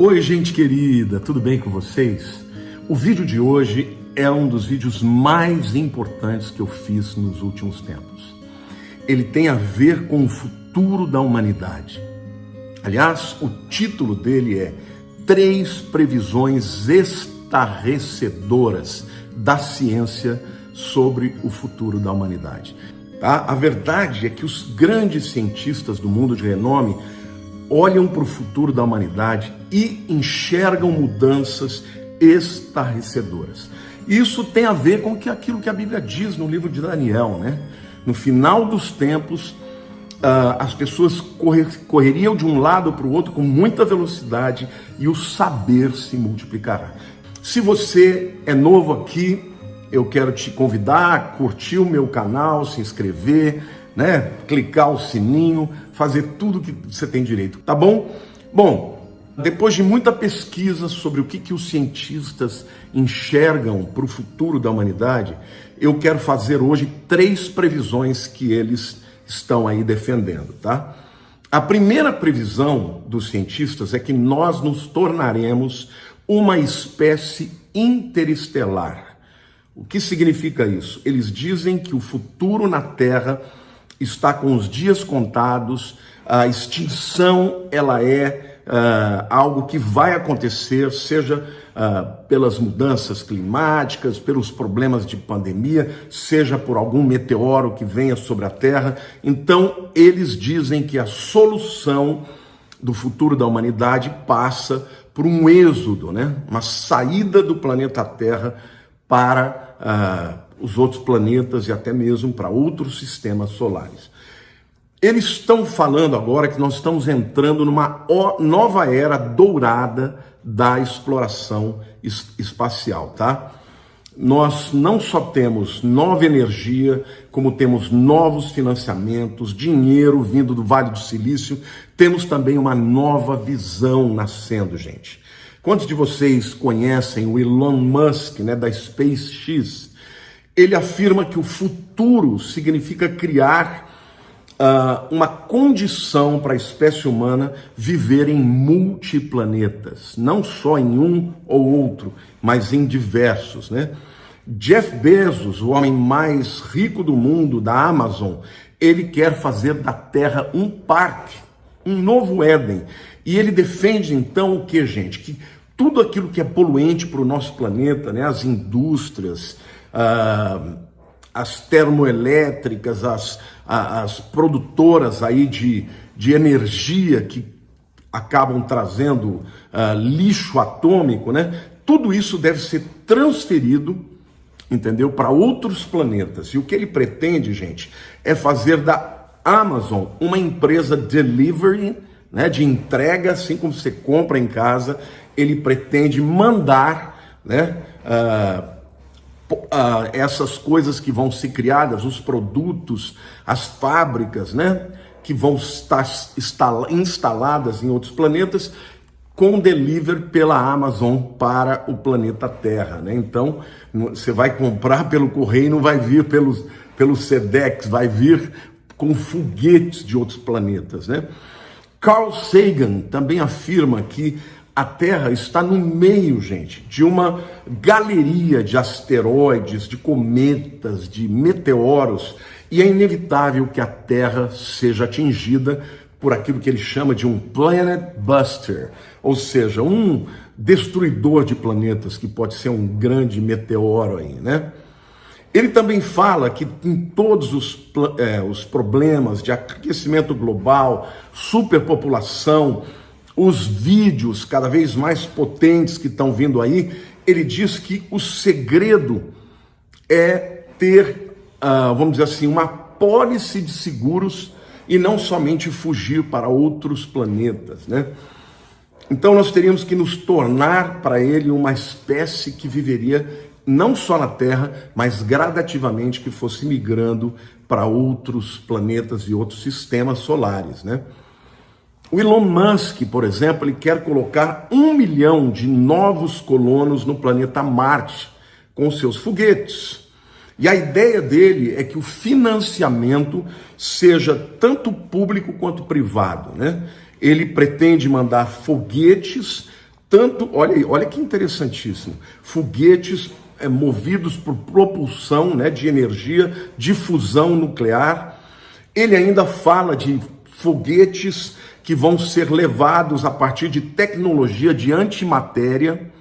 Oi, gente querida, tudo bem com vocês? O vídeo de hoje é um dos vídeos mais importantes que eu fiz nos últimos tempos. Ele tem a ver com o futuro da humanidade. Aliás, o título dele é 3 previsões estarrecedoras da ciência sobre o futuro da humanidade. Tá? A verdade é que os grandes cientistas do mundo de renome olham para o futuro da humanidade e enxergam mudanças estarrecedoras. Isso tem a ver com aquilo que a Bíblia diz no livro de Daniel, né? No final dos tempos, as pessoas correriam de um lado para o outro com muita velocidade e o saber se multiplicará. Se você é novo aqui, eu quero te convidar a curtir o meu canal, se inscrever, né? Clicar o sininho, fazer tudo que você tem direito, tá bom? Bom, depois de muita pesquisa sobre o que os cientistas enxergam para o futuro da humanidade, eu quero fazer hoje 3 previsões que eles estão aí defendendo, tá? A primeira previsão dos cientistas é que nós nos tornaremos uma espécie interestelar. O que significa isso? Eles dizem que o futuro na Terra está com os dias contados, a extinção ela é algo que vai acontecer, seja pelas mudanças climáticas, pelos problemas de pandemia, seja por algum meteoro que venha sobre a Terra. Então, eles dizem que a solução do futuro da humanidade passa por um êxodo, né? Uma saída do planeta Terra para os outros planetas e até mesmo para outros sistemas solares. Eles estão falando agora que nós estamos entrando numa nova era dourada da exploração espacial, tá? Nós não só temos nova energia, como temos novos financiamentos, dinheiro vindo do Vale do Silício, temos também uma nova visão nascendo, gente. Quantos de vocês conhecem o Elon Musk, né, da SpaceX? Ele afirma que o futuro significa criar uma condição para a espécie humana viver em multiplanetas, não só em um ou outro, mas em diversos, né? Jeff Bezos, o homem mais rico do mundo, da Amazon, ele quer fazer da Terra um parque, um novo Éden. E ele defende então o que, gente? Que tudo aquilo que é poluente para o nosso planeta, né? As indústrias, as termoelétricas, as produtoras aí de energia que acabam trazendo lixo atômico, né? Tudo isso deve ser transferido, entendeu? Para outros planetas. E o que ele pretende, gente, é fazer da Amazon uma empresa delivery, né? De entrega, assim como você compra em casa, ele pretende mandar, né? Essas coisas que vão ser criadas, os produtos, as fábricas, né, que vão estar instaladas em outros planetas, com delivery pela Amazon para o planeta Terra, né? Então, você vai comprar pelo correio e não vai vir pelo Sedex, vai vir com foguetes de outros planetas, né? Carl Sagan também afirma que a Terra está no meio, gente, de uma galeria de asteroides, de cometas, de meteoros, e é inevitável que a Terra seja atingida por aquilo que ele chama de um planet buster, ou seja, um destruidor de planetas, que pode ser um grande meteoro aí, né? Ele também fala que em todos os problemas de aquecimento global, superpopulação, os vídeos cada vez mais potentes que estão vindo aí, ele diz que o segredo é ter, vamos dizer assim, uma pólice de seguros e não somente fugir para outros planetas, né? Então nós teríamos que nos tornar para ele uma espécie que viveria não só na Terra, mas gradativamente que fosse migrando para outros planetas e outros sistemas solares, né? O Elon Musk, por exemplo, ele quer colocar 1 milhão de novos colonos no planeta Marte com seus foguetes. E a ideia dele é que o financiamento seja tanto público quanto privado, né? Ele pretende mandar foguetes tanto, olha que interessantíssimo, foguetes movidos por propulsão, né, de energia, de fusão nuclear. Ele ainda fala de foguetes que vão ser levados a partir de tecnologia de antimatéria,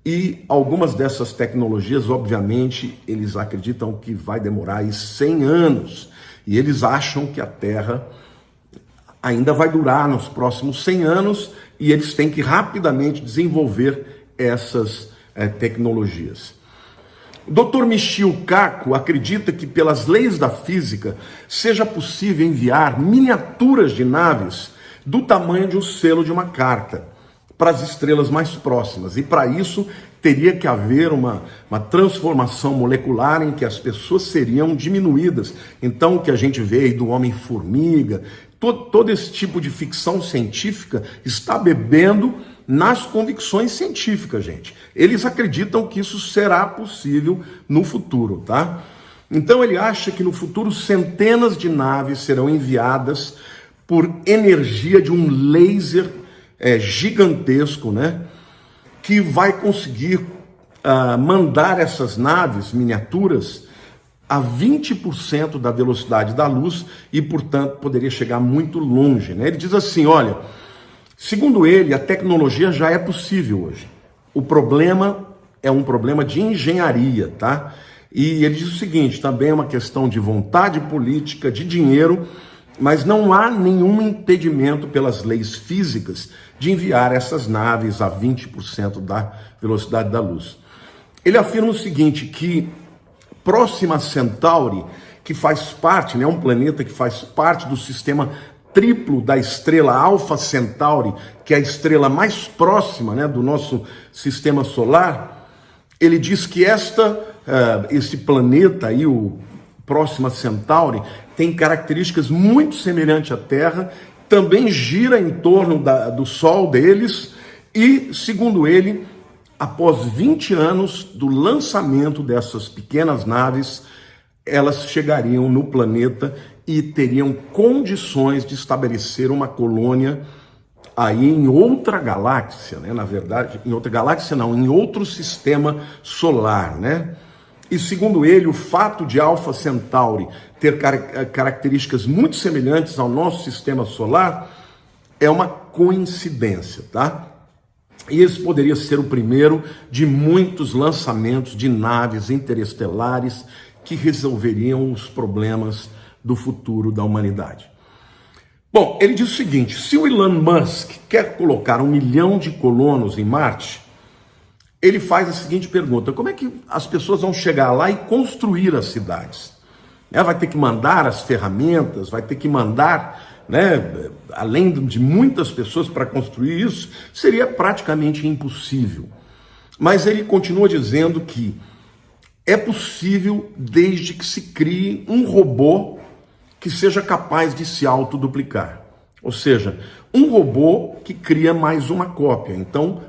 e algumas dessas tecnologias, obviamente, eles acreditam que vai demorar aí 100 anos, e eles acham que a Terra ainda vai durar nos próximos 100 anos, e eles têm que rapidamente desenvolver essas tecnologias. O Dr. Michio Kaku acredita que, pelas leis da física, seja possível enviar miniaturas de naves do tamanho de um selo de uma carta para as estrelas mais próximas. E para isso teria que haver uma transformação molecular em que as pessoas seriam diminuídas. Então, o que a gente vê aí do Homem-Formiga, todo esse tipo de ficção científica está bebendo nas convicções científicas, gente. Eles acreditam que isso será possível no futuro, tá? Então ele acha que no futuro centenas de naves serão enviadas por energia de um laser gigantesco, né? Que vai conseguir mandar essas naves miniaturas a 20% da velocidade da luz e, portanto, poderia chegar muito longe, né? Ele diz assim, olha, segundo ele, a tecnologia já é possível hoje. O problema é um problema de engenharia, tá? E ele diz o seguinte, também é uma questão de vontade política, de dinheiro, mas não há nenhum impedimento pelas leis físicas de enviar essas naves a 20% da velocidade da luz. Ele afirma o seguinte, que Próxima Centauri, que faz parte, né, um planeta que faz parte do sistema triplo da estrela Alpha Centauri, que é a estrela mais próxima, né, do nosso sistema solar, ele diz que esse planeta aí, o Próxima Centauri, tem características muito semelhantes à Terra, também gira em torno do Sol deles e, segundo ele, após 20 anos do lançamento dessas pequenas naves, elas chegariam no planeta e teriam condições de estabelecer uma colônia aí em outra galáxia, né? Na verdade, em outra galáxia não, em outro sistema solar, né? E segundo ele, o fato de Alpha Centauri ter características muito semelhantes ao nosso sistema solar é uma coincidência, tá? E esse poderia ser o primeiro de muitos lançamentos de naves interestelares que resolveriam os problemas do futuro da humanidade. Bom, ele diz o seguinte, se o Elon Musk quer colocar 1 milhão de colonos em Marte, ele faz a seguinte pergunta, como é que as pessoas vão chegar lá e construir as cidades? Vai ter que mandar as ferramentas, vai ter que mandar, né, além de muitas pessoas para construir isso, seria praticamente impossível. Mas ele continua dizendo que é possível desde que se crie um robô que seja capaz de se autoduplicar. Ou seja, um robô que cria mais uma cópia. Então,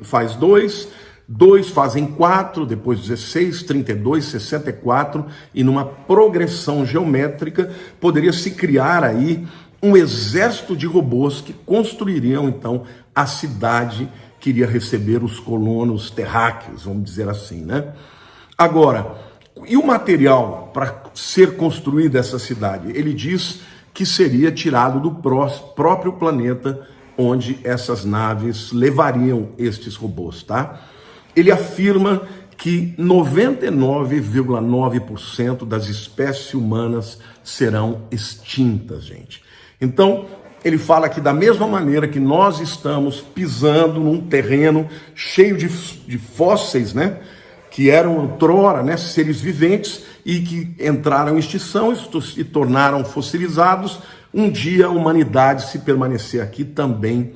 faz 2, 2 fazem 4, depois 16, 32, 64, e numa progressão geométrica poderia se criar aí um exército de robôs que construiriam então a cidade que iria receber os colonos terráqueos, vamos dizer assim, né? Agora, e o material para ser construída essa cidade? Ele diz que seria tirado do próprio planeta onde essas naves levariam estes robôs, tá? Ele afirma que 99,9% das espécies humanas serão extintas, gente. Então, ele fala que da mesma maneira que nós estamos pisando num terreno cheio de fósseis, né? Que eram outrora, né, seres viventes e que entraram em extinção e se tornaram fossilizados, um dia a humanidade, se permanecer aqui, também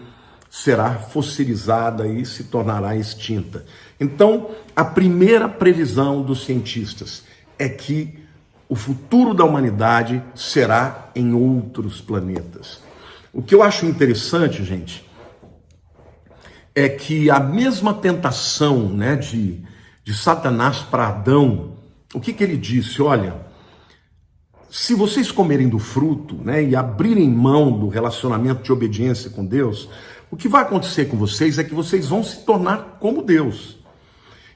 será fossilizada e se tornará extinta. Então, a primeira previsão dos cientistas é que o futuro da humanidade será em outros planetas. O que eu acho interessante, gente, é que a mesma tentação, né, de Satanás para Adão, o que ele disse? Olha, se vocês comerem do fruto, né, e abrirem mão do relacionamento de obediência com Deus, O que vai acontecer com vocês é que vocês vão se tornar como Deus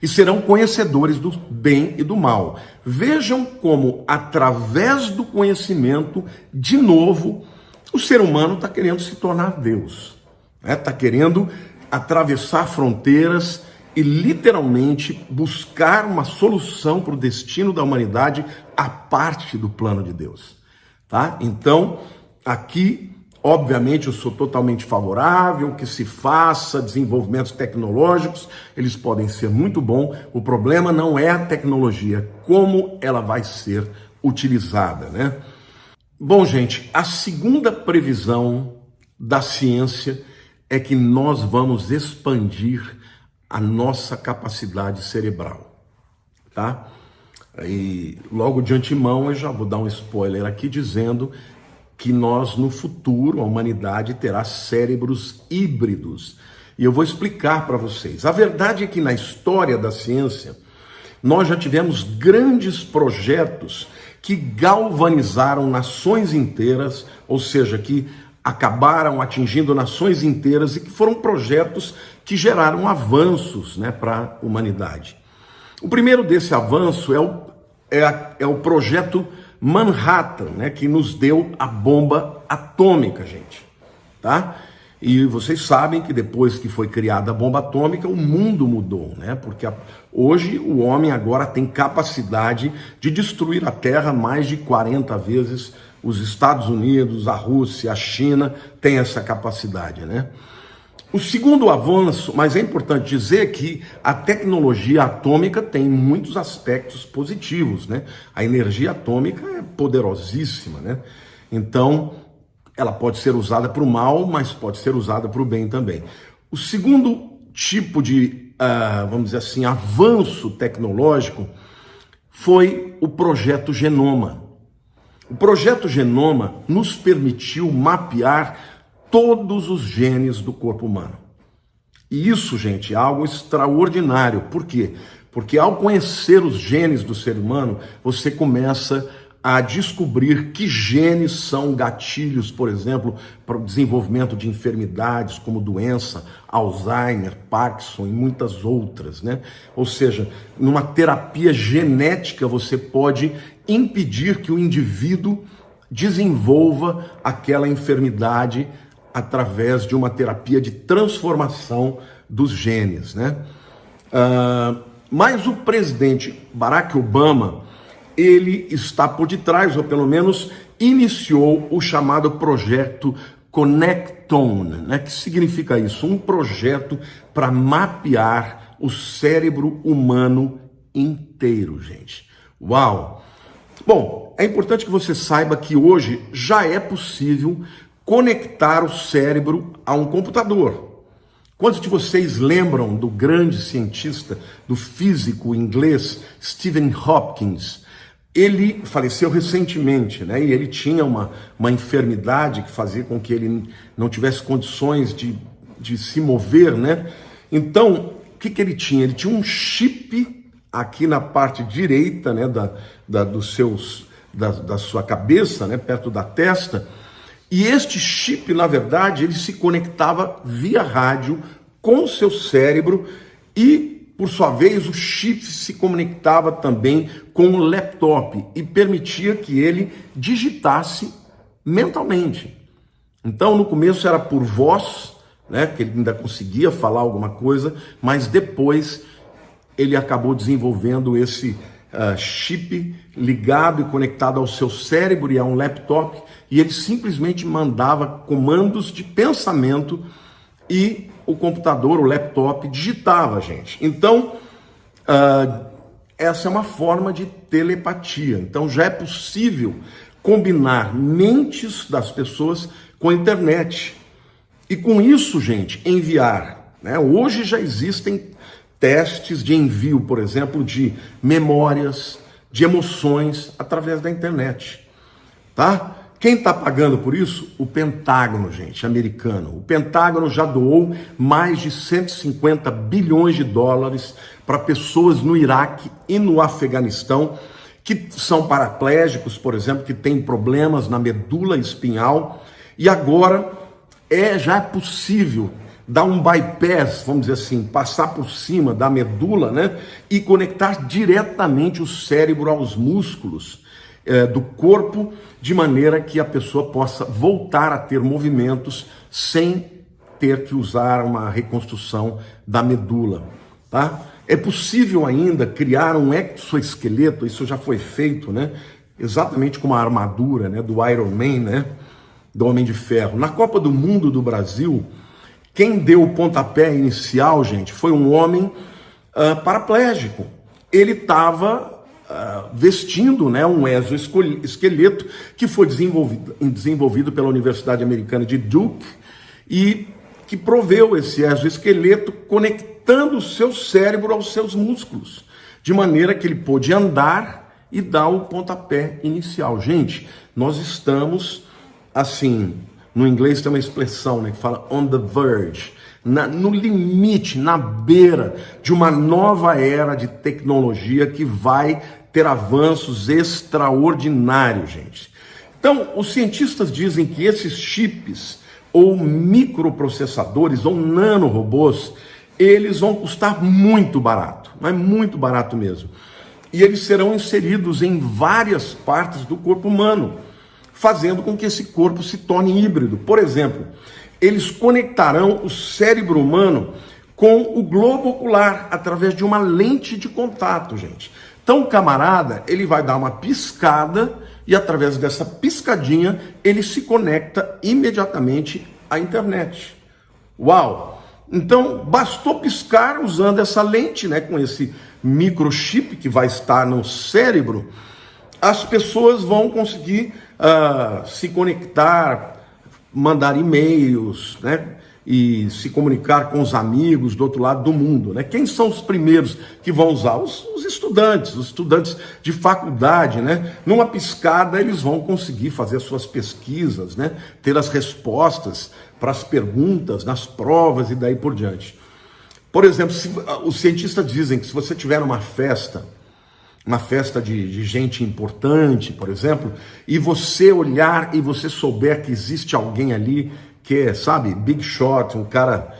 e serão conhecedores do bem e do mal. Vejam como, através do conhecimento, de novo, o ser humano está querendo se tornar Deus. Está querendo atravessar fronteiras e literalmente buscar uma solução para o destino da humanidade a parte do plano de Deus. Tá? Então, aqui, obviamente, eu sou totalmente favorável que se faça desenvolvimentos tecnológicos, eles podem ser muito bons. O problema não é a tecnologia, como ela vai ser utilizada, né? Bom, gente, a segunda previsão da ciência é que nós vamos expandir a nossa capacidade cerebral, tá? E logo de antemão eu já vou dar um spoiler aqui dizendo que nós no futuro, a humanidade terá cérebros híbridos. E eu vou explicar para vocês. A verdade é que na história da ciência, nós já tivemos grandes projetos que galvanizaram nações inteiras, ou seja, que acabaram atingindo nações inteiras e que foram projetos que geraram avanços, né, para a humanidade. O primeiro desse avanço é o projeto Manhattan, né, que nos deu a bomba atômica, gente, tá? E vocês sabem que depois que foi criada a bomba atômica, o mundo mudou, né? Porque hoje o homem agora tem capacidade de destruir a Terra mais de 40 vezes. Os Estados Unidos, a Rússia, a China têm essa capacidade, né? O segundo avanço, mas é importante dizer que a tecnologia atômica tem muitos aspectos positivos, né? A energia atômica é poderosíssima, né? Então, ela pode ser usada para o mal, mas pode ser usada para o bem também. O segundo tipo de, vamos dizer assim, avanço tecnológico foi o projeto Genoma. O projeto Genoma nos permitiu mapear todos os genes do corpo humano. E isso, gente, é algo extraordinário. Por quê? Porque ao conhecer os genes do ser humano, você começa a descobrir que genes são gatilhos, por exemplo, para o desenvolvimento de enfermidades como doença, Alzheimer, Parkinson e muitas outras, né? Ou seja, numa terapia genética você pode impedir que o indivíduo desenvolva aquela enfermidade através de uma terapia de transformação dos genes, né? Mas o presidente Barack Obama, ele está por detrás, ou pelo menos iniciou o chamado projeto Connectome, né? Que significa isso? Um projeto para mapear o cérebro humano inteiro, gente. Uau! Bom, é importante que você saiba que hoje já é possível conectar o cérebro a um computador. Quantos de vocês lembram do grande cientista, do físico inglês Stephen Hopkins? Ele faleceu recentemente, né? E ele tinha uma enfermidade que fazia com que ele não tivesse condições de se mover, né? Então, o que ele tinha? Ele tinha um chip aqui na parte direita, né, da sua cabeça, né, perto da testa. E este chip, na verdade, ele se conectava via rádio com o seu cérebro e, por sua vez, o chip se conectava também com o laptop e permitia que ele digitasse mentalmente. Então, no começo era por voz, né, que ele ainda conseguia falar alguma coisa, mas depois ele acabou desenvolvendo esse chip ligado e conectado ao seu cérebro e a um laptop, e ele simplesmente mandava comandos de pensamento e o computador, o laptop, digitava, gente. Então, essa é uma forma de telepatia. Então, já é possível combinar mentes das pessoas com a internet. E com isso, gente, enviar, né? Hoje já existem testes de envio, por exemplo, de memórias, de emoções através da internet, tá? Quem está pagando por isso? O Pentágono, gente, americano. O Pentágono já doou mais de 150 bilhões de dólares para pessoas no Iraque e no Afeganistão que são paraplégicos, por exemplo, que têm problemas na medula espinhal, e agora já é possível dar um bypass, vamos dizer assim, passar por cima da medula, né, e conectar diretamente o cérebro aos músculos do corpo, de maneira que a pessoa possa voltar a ter movimentos sem ter que usar uma reconstrução da medula, tá? É possível ainda criar um exoesqueleto, isso já foi feito, né? Exatamente como a armadura, né, do Iron Man, né, do Homem de Ferro. Na Copa do Mundo do Brasil, quem deu o pontapé inicial, gente, foi um homem paraplégico. Ele estava vestindo, né, um exoesqueleto que foi desenvolvido pela Universidade Americana de Duke e que proveu esse exoesqueleto conectando o seu cérebro aos seus músculos, de maneira que ele pôde andar e dar o pontapé inicial. Gente, nós estamos, assim, no inglês tem uma expressão, né, que fala on the verge, no limite, na beira de uma nova era de tecnologia que vai ter avanços extraordinários, gente. Então, os cientistas dizem que esses chips, ou microprocessadores, ou nanorobôs, eles vão custar muito barato, mas muito barato mesmo. E eles serão inseridos em várias partes do corpo humano, fazendo com que esse corpo se torne híbrido. Por exemplo, eles conectarão o cérebro humano com o globo ocular, através de uma lente de contato, gente. Então o camarada, ele vai dar uma piscada e através dessa piscadinha, ele se conecta imediatamente à internet. Uau! Então, bastou piscar usando essa lente, né, com esse microchip que vai estar no cérebro, as pessoas vão conseguir se conectar, mandar e-mails, né, e se comunicar com os amigos do outro lado do mundo, né? Quem são os primeiros que vão usar? Os estudantes de faculdade, né? Numa piscada eles vão conseguir fazer as suas pesquisas, né? Ter as respostas para as perguntas nas provas e daí por diante. Por exemplo, os cientistas dizem que se você tiver uma festa de gente importante, por exemplo, e você olhar e você souber que existe alguém ali que é, sabe, big shot, um cara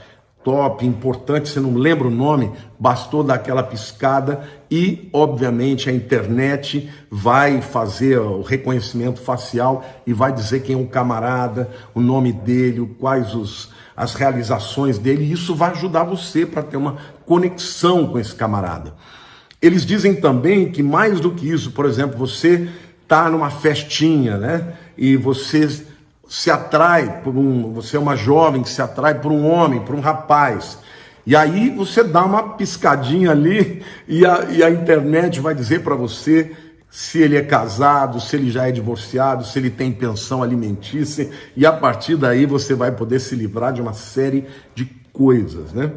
top, importante, você não lembra o nome, bastou dar aquela piscada e, obviamente, a internet vai fazer o reconhecimento facial e vai dizer quem é o camarada, o nome dele, quais as realizações dele, e isso vai ajudar você para ter uma conexão com esse camarada. Eles dizem também que mais do que isso, por exemplo, você está numa festinha, né, e você se atrai você é uma jovem que se atrai por um homem, por um rapaz, e aí você dá uma piscadinha ali e a internet vai dizer para você se ele é casado, se ele já é divorciado, se ele tem pensão alimentícia, e a partir daí você vai poder se livrar de uma série de coisas, né?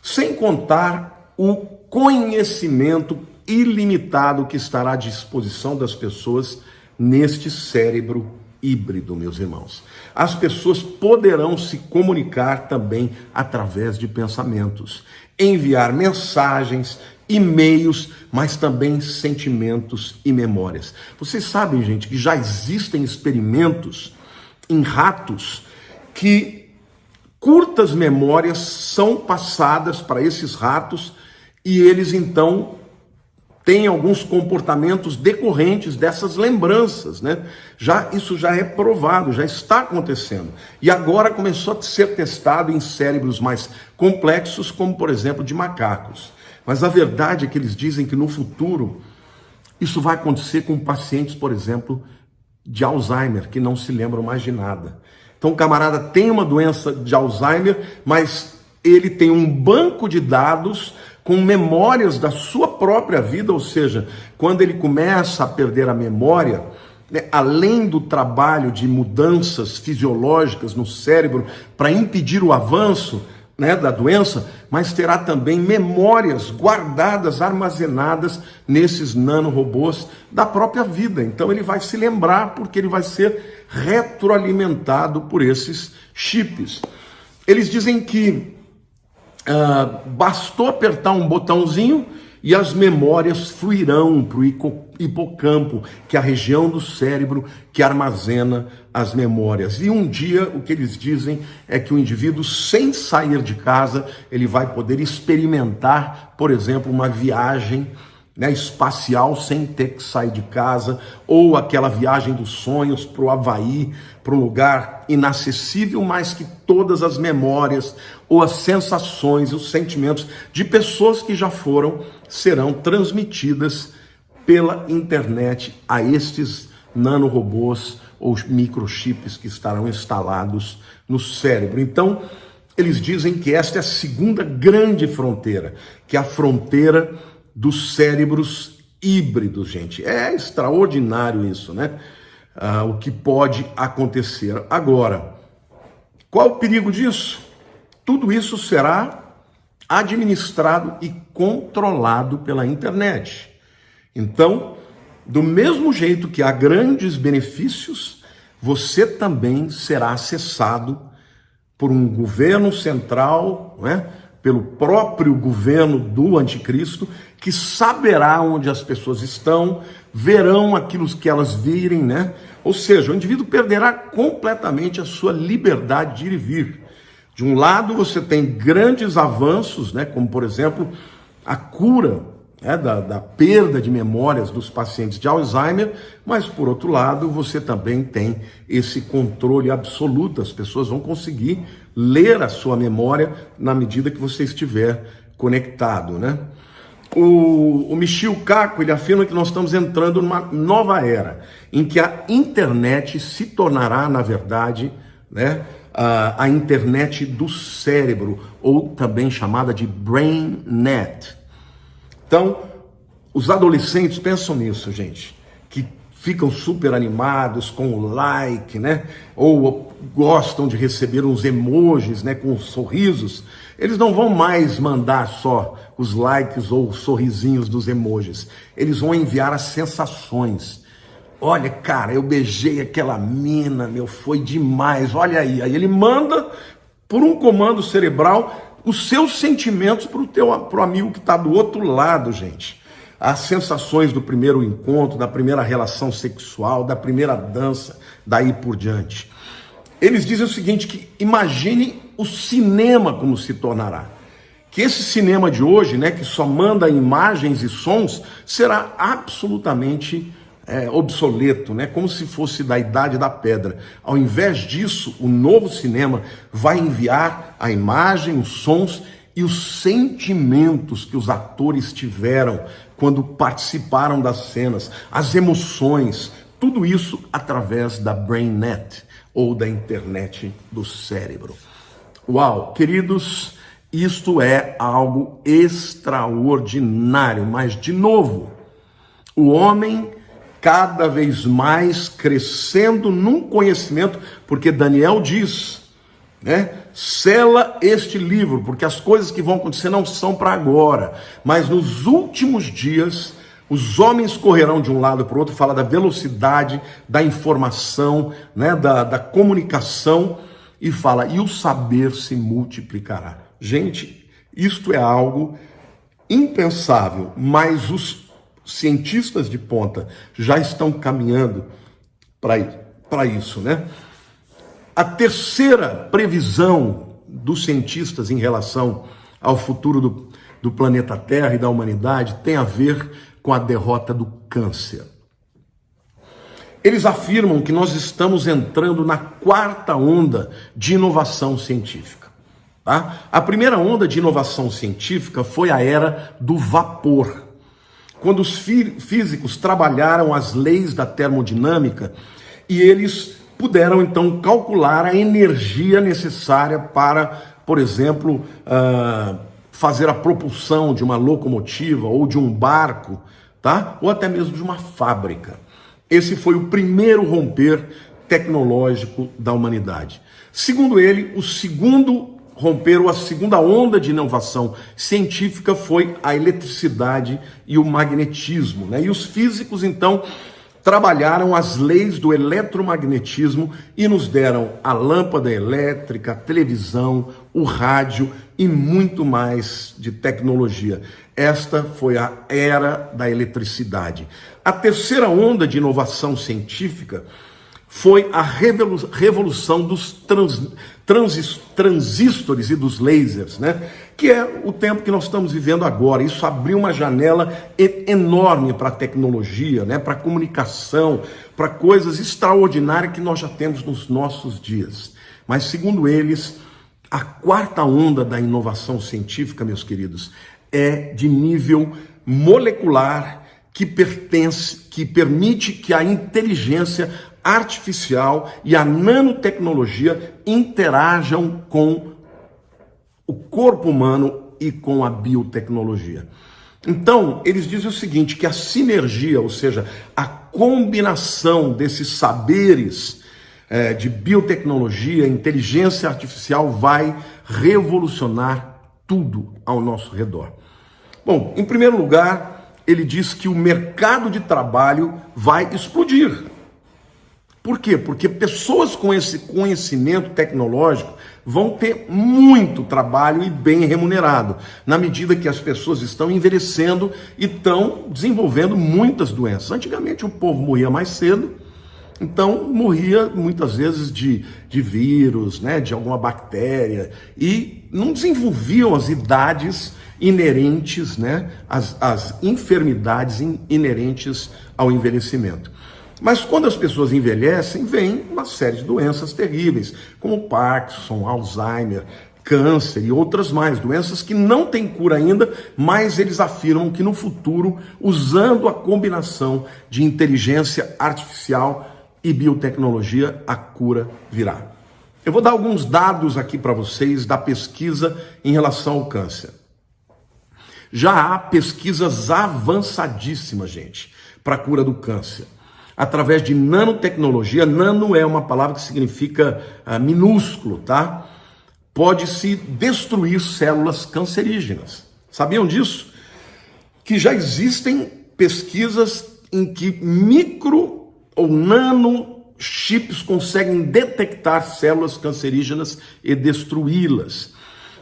Sem contar o conhecimento ilimitado que estará à disposição das pessoas neste cérebro híbrido, meus irmãos. As pessoas poderão se comunicar também através de pensamentos, enviar mensagens, e-mails, mas também sentimentos e memórias. Vocês sabem, gente, que já existem experimentos em ratos que curtas memórias são passadas para esses ratos e eles então têm alguns comportamentos decorrentes dessas lembranças, né? Isso já é provado, já está acontecendo. E agora começou a ser testado em cérebros mais complexos, como por exemplo de macacos. Mas a verdade é que eles dizem que no futuro isso vai acontecer com pacientes, por exemplo, de Alzheimer, que não se lembram mais de nada. Então o camarada tem uma doença de Alzheimer, mas ele tem um banco de dados com memórias da sua própria vida, ou seja, quando ele começa a perder a memória, né, além do trabalho de mudanças fisiológicas no cérebro para impedir o avanço, né, da doença, mas terá também memórias guardadas, armazenadas nesses nanorobôs da própria vida. Então ele vai se lembrar porque ele vai ser retroalimentado por esses chips. Eles dizem que bastou apertar um botãozinho e as memórias fluirão para o hipocampo, que é a região do cérebro que armazena as memórias. E um dia, o que eles dizem é que o indivíduo, sem sair de casa, ele vai poder experimentar, por exemplo, uma viagem, né, espacial, sem ter que sair de casa, ou aquela viagem dos sonhos para o Havaí, para um lugar inacessível, mas que todas as memórias, ou as sensações, os sentimentos de pessoas que já foram, serão transmitidas pela internet a estes nanorobôs ou microchips que estarão instalados no cérebro. Então, eles dizem que esta é a segunda grande fronteira, que é a fronteira dos cérebros híbridos, gente. É extraordinário isso, né? O que pode acontecer. Agora, qual o perigo disso? Tudo isso será administrado e controlado pela internet. Então, do mesmo jeito que há grandes benefícios, você também será acessado por um governo central, né? Pelo próprio governo do anticristo, que saberá onde as pessoas estão, verão aquilo que elas virem, né? Ou seja, o indivíduo perderá completamente a sua liberdade de ir e vir. De um lado, você tem grandes avanços, né? Como, por exemplo, a cura, né? da perda de memórias dos pacientes de Alzheimer, mas, por outro lado, você também tem esse controle absoluto. As pessoas vão conseguir ler a sua memória na medida que você estiver conectado, né? O Michio Kaku, ele afirma que nós estamos entrando numa nova era, em que a internet se tornará, na verdade, né, a internet do cérebro, ou também chamada de BrainNet. Então, os adolescentes pensam nisso, gente, que ficam super animados com o like, né? Ou gostam de receber uns emojis, né? Com sorrisos. Eles não vão mais mandar só os likes ou os sorrisinhos dos emojis. Eles vão enviar as sensações. Olha, cara, eu beijei aquela mina, meu, foi demais. Olha aí. Aí ele manda, por um comando cerebral, os seus sentimentos pro amigo que está do outro lado, gente. As sensações do primeiro encontro, da primeira relação sexual, da primeira dança, daí por diante. Eles dizem o seguinte, que imagine o cinema como se tornará. Que esse cinema de hoje, né, que só manda imagens e sons, será absolutamente obsoleto, né, como se fosse da idade da pedra. Ao invés disso, o novo cinema vai enviar a imagem, os sons e os sentimentos que os atores tiveram quando participaram das cenas, as emoções, tudo isso através da BrainNet, ou da internet do cérebro. Uau, queridos, isto é algo extraordinário, mas, de novo, o homem cada vez mais crescendo num conhecimento, porque Daniel diz, né? Sela este livro, porque as coisas que vão acontecer não são para agora, mas nos últimos dias os homens correrão de um lado para o outro. Fala da velocidade da informação, né? da comunicação, e fala, e o saber se multiplicará. Gente, isto é algo impensável, mas os cientistas de ponta já estão caminhando para isso, né? A terceira previsão dos cientistas em relação ao futuro do planeta Terra e da humanidade tem a ver com a derrota do câncer. Eles afirmam que nós estamos entrando na quarta onda de inovação científica. Tá? A primeira onda de inovação científica foi a era do vapor, quando os físicos trabalharam as leis da termodinâmica e eles puderam então calcular a energia necessária para, por exemplo, fazer a propulsão de uma locomotiva ou de um barco, tá? Ou até mesmo de uma fábrica. Esse foi o primeiro romper tecnológico da humanidade. Segundo ele, o segundo romper, ou a segunda onda de inovação científica, foi a eletricidade e o magnetismo, né? E os físicos então trabalharam as leis do eletromagnetismo e nos deram a lâmpada elétrica, a televisão, o rádio e muito mais de tecnologia. Esta foi a era da eletricidade. A terceira onda de inovação científica foi a revolução dos transistores e dos lasers, né? Que é o tempo que nós estamos vivendo agora. Isso abriu uma janela enorme para a tecnologia, né? Para a comunicação, para coisas extraordinárias que nós já temos nos nossos dias. Mas, segundo eles, a quarta onda da inovação científica, meus queridos, é de nível molecular, que permite que a inteligência artificial e a nanotecnologia interajam com o corpo humano e com a biotecnologia. Então, eles dizem o seguinte, que a sinergia, ou seja, a combinação desses saberes de biotecnologia, inteligência artificial, vai revolucionar tudo ao nosso redor. Bom, em primeiro lugar, ele diz que o mercado de trabalho vai explodir. Por quê? Porque pessoas com esse conhecimento tecnológico vão ter muito trabalho e bem remunerado, na medida que as pessoas estão envelhecendo e estão desenvolvendo muitas doenças. Antigamente o povo morria mais cedo, então morria muitas vezes de vírus, né, de alguma bactéria, e não desenvolviam as idades inerentes, né, as enfermidades inerentes ao envelhecimento. Mas quando as pessoas envelhecem, vem uma série de doenças terríveis, como Parkinson, Alzheimer, câncer e outras mais, doenças que não têm cura ainda, mas eles afirmam que no futuro, usando a combinação de inteligência artificial e biotecnologia, a cura virá. Eu vou dar alguns dados aqui para vocês da pesquisa em relação ao câncer. Já há pesquisas avançadíssimas, gente, para a cura do câncer. Através de nanotecnologia, nano é uma palavra que significa minúsculo, tá? Pode-se destruir células cancerígenas. Sabiam disso? Que já existem pesquisas em que micro ou nanochips conseguem detectar células cancerígenas e destruí-las.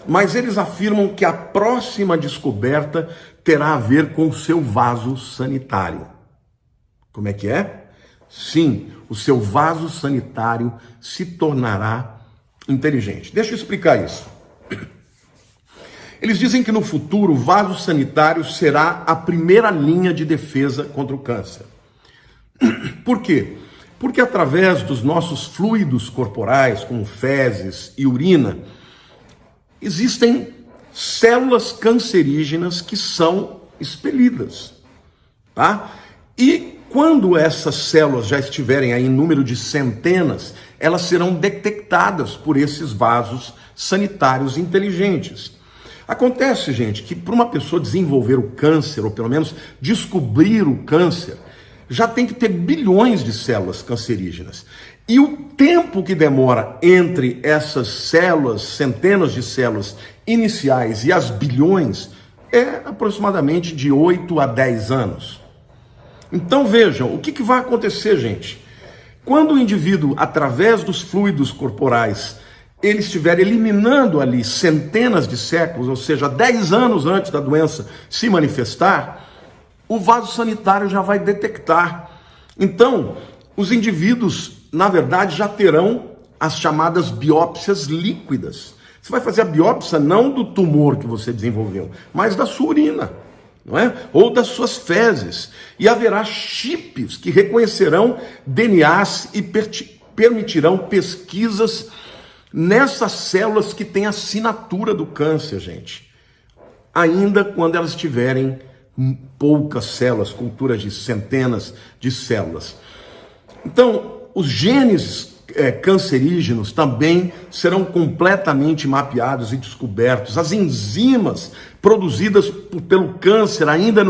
Mas eles afirmam que a próxima descoberta terá a ver com o seu vaso sanitário. Como é que é? Sim, o seu vaso sanitário se tornará inteligente. Deixa eu explicar isso. Eles dizem que no futuro o vaso sanitário será a primeira linha de defesa contra o câncer. Por quê? Porque através dos nossos fluidos corporais, como fezes e urina, existem células cancerígenas que são expelidas, tá? E quando essas células já estiverem aí em número de centenas, elas serão detectadas por esses vasos sanitários inteligentes. Acontece, gente, que para uma pessoa desenvolver o câncer, ou pelo menos descobrir o câncer, já tem que ter bilhões de células cancerígenas. E o tempo que demora entre essas células, centenas de células iniciais e as bilhões, é aproximadamente de 8 a 10 anos. Então vejam, o que vai acontecer, gente? Quando o indivíduo, através dos fluidos corporais, ele estiver eliminando ali centenas de séculos, ou seja, 10 anos antes da doença se manifestar, o vaso sanitário já vai detectar. Então, os indivíduos, na verdade, já terão as chamadas biópsias líquidas. Você vai fazer a biópsia não do tumor que você desenvolveu, mas da sua urina, não é? Ou das suas fezes. E haverá chips que reconhecerão DNAs e permitirão pesquisas nessas células que têm a assinatura do câncer, gente. Ainda quando elas tiverem poucas células, culturas de centenas de células. Então, os genes cancerígenos também serão completamente mapeados e descobertos. As enzimas produzidas pelo câncer, ainda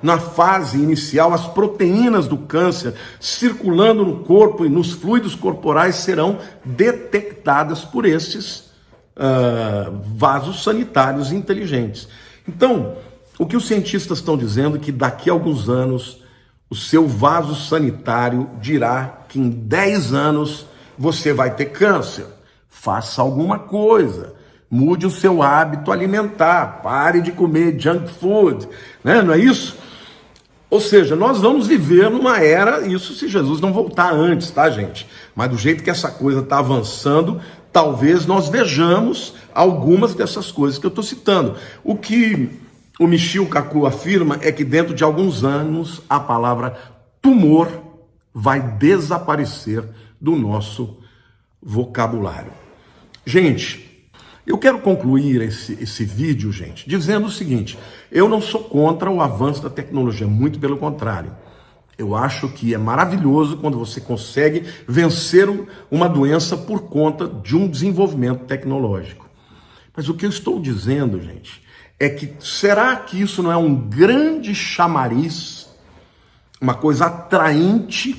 na fase inicial, as proteínas do câncer circulando no corpo e nos fluidos corporais serão detectadas por esses vasos sanitários inteligentes. Então, o que os cientistas estão dizendo é que daqui a alguns anos o seu vaso sanitário dirá que em 10 anos você vai ter câncer. Faça alguma coisa. Mude o seu hábito alimentar. Pare de comer junk food. Né? Não é isso? Ou seja, nós vamos viver numa era, isso se Jesus não voltar antes, tá, gente? Mas do jeito que essa coisa está avançando, talvez nós vejamos algumas dessas coisas que eu estou citando. O que o Michio Kaku afirma é que dentro de alguns anos a palavra tumor vai desaparecer do nosso vocabulário. Gente, eu quero concluir esse vídeo, gente, dizendo o seguinte: eu não sou contra o avanço da tecnologia, muito pelo contrário. Eu acho que é maravilhoso quando você consegue vencer uma doença por conta de um desenvolvimento tecnológico. Mas o que eu estou dizendo, gente, é que será que isso não é um grande chamariz, uma coisa atraente?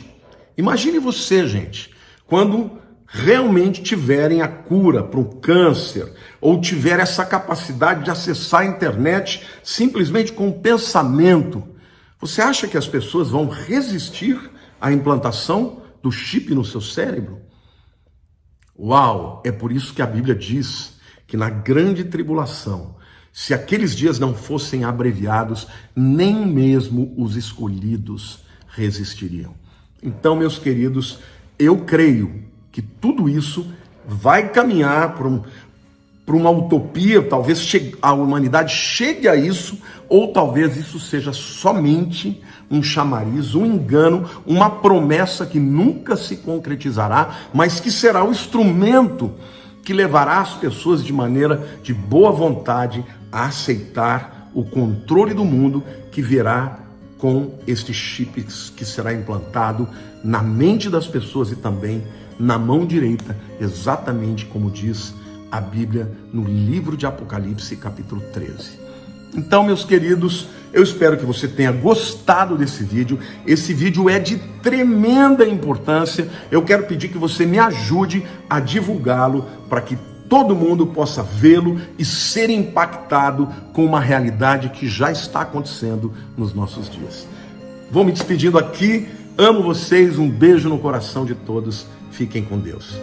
Imagine você, gente, quando realmente tiverem a cura para o câncer, ou tiver essa capacidade de acessar a internet simplesmente com o pensamento, você acha que as pessoas vão resistir à implantação do chip no seu cérebro? Uau! É por isso que a Bíblia diz que na grande tribulação, se aqueles dias não fossem abreviados, nem mesmo os escolhidos resistiriam. Então, meus queridos, eu creio que tudo isso vai caminhar para uma utopia, talvez a humanidade chegue a isso, ou talvez isso seja somente um chamariz, um engano, uma promessa que nunca se concretizará, mas que será o instrumento que levará as pessoas de maneira de boa vontade a aceitar o controle do mundo que virá com este chip que será implantado na mente das pessoas e também na mão direita, exatamente como diz a Bíblia no livro de Apocalipse, capítulo 13. Então, meus queridos, eu espero que você tenha gostado desse vídeo. Esse vídeo é de tremenda importância. Eu quero pedir que você me ajude a divulgá-lo para que todo mundo possa vê-lo e ser impactado com uma realidade que já está acontecendo nos nossos dias. Vou me despedindo aqui. Amo vocês. Um beijo no coração de todos. Fiquem com Deus.